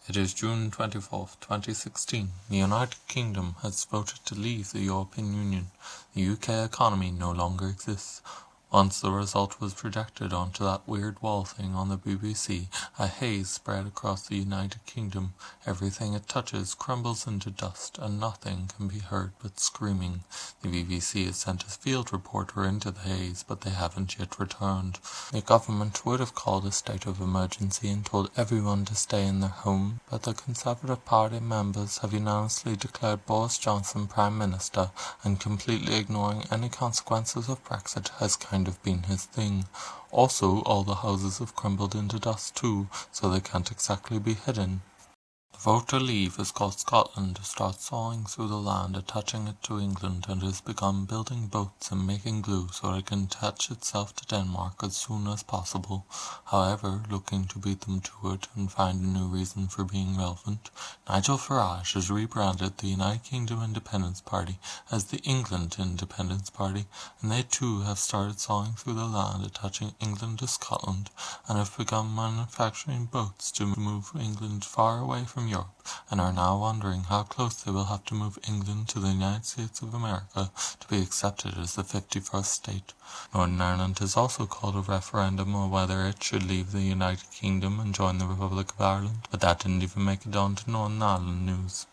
It is June 24th, 2016. The United Kingdom has voted to leave the European Union. The UK economy no longer exists. Once the result was projected onto that weird wall thing on the BBC, a haze spread across the United Kingdom. Everything it touches crumbles into dust, and nothing can be heard but screaming. The BBC has sent a field reporter into the haze, but they haven't yet returned. The government would have called a state of emergency and told everyone to stay in their home, but the Conservative Party members have unanimously declared Boris Johnson Prime Minister, and completely ignoring any consequences of Brexit has kind of been his thing. Also, all the houses have crumbled into dust too, so they can't exactly be hidden. The vote to leave has caused Scotland to start sawing through the land, attaching it to England, and has begun building boats and making glue so it can attach itself to Denmark as soon as possible. However, looking to beat them to it and find a new reason for being relevant, Nigel Farage has rebranded the United Kingdom Independence Party as the England Independence Party, and they too have started sawing through the land, attaching England to Scotland, and have begun manufacturing boats to move England far away from Europe, and are now wondering how close they will have to move England to the United States of America to be accepted as the 51st state. Northern Ireland has also called a referendum on whether it should leave the United Kingdom and join the Republic of Ireland, but that didn't even make it onto Northern Ireland news.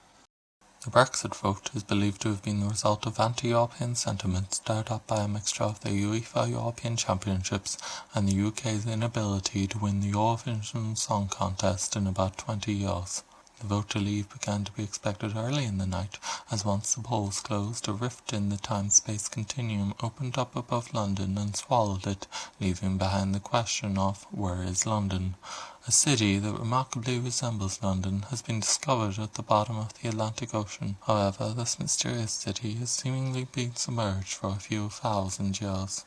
The Brexit vote is believed to have been the result of anti-European sentiment stirred up by a mixture of the UEFA European Championships and the UK's inability to win the Eurovision Song Contest in about 20 years. The vote to leave began to be expected early in the night, as once the polls closed, a rift in the time-space continuum opened up above London and swallowed it, leaving behind the question of where is London? A city that remarkably resembles London has been discovered at the bottom of the Atlantic Ocean. However, this mysterious city has seemingly been submerged for a few thousand years.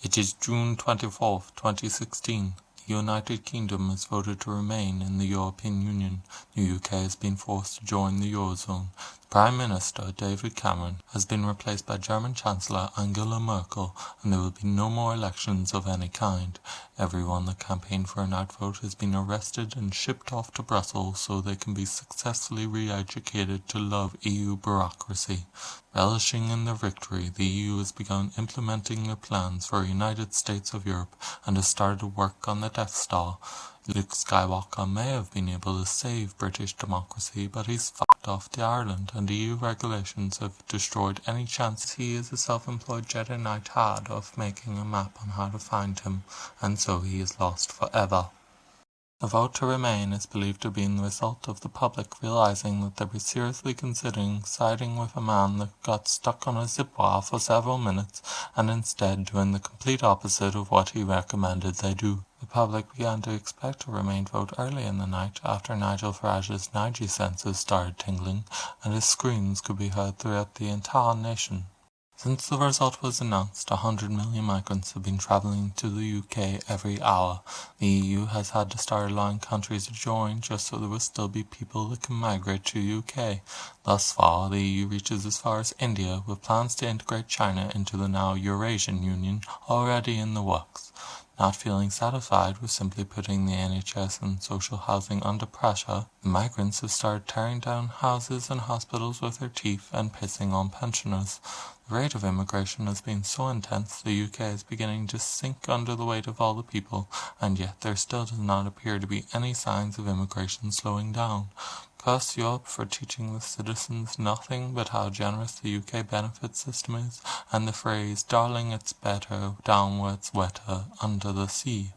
It is June 24th, 2016. The United Kingdom has voted to remain in the European Union. The UK has been forced to join the Eurozone. The Prime Minister, David Cameron, has been replaced by German Chancellor Angela Merkel, and there will be no more elections of any kind. Everyone that campaigned for an outvote has been arrested and shipped off to Brussels so they can be successfully re-educated to love EU bureaucracy. Relishing in their victory, the EU has begun implementing their plans for a United States of Europe and has started work on the Death Star. Luke Skywalker may have been able to save British democracy, but he's fucked off to Ireland, and EU regulations have destroyed any chance he as a self-employed Jedi Knight had of making a map on how to find him, and so he is lost forever. The vote to remain is believed to be the result of the public realizing that they were seriously considering siding with a man that got stuck on a zip wire for several minutes and instead doing the complete opposite of what he recommended they do. The public began to expect a Remain vote early in the night after Nigel Farage's Nige senses started tingling and his screams could be heard throughout the entire nation. Since the result was announced, 100 million migrants have been travelling to the UK every hour. The EU has had to start allowing countries to join just so there will still be people that can migrate to the UK. Thus far, the EU reaches as far as India, with plans to integrate China into the now Eurasian Union already in the works. Not feeling satisfied with simply putting the NHS and social housing under pressure, the migrants have started tearing down houses and hospitals with their teeth and pissing on pensioners. The rate of immigration has been so intense the UK is beginning to sink under the weight of all the people, and yet there still does not appear to be any signs of immigration slowing down. Curse Europe for teaching the citizens nothing but how generous the UK benefit system is, and the phrase, "Darling, it's better down where it's wetter, under the sea."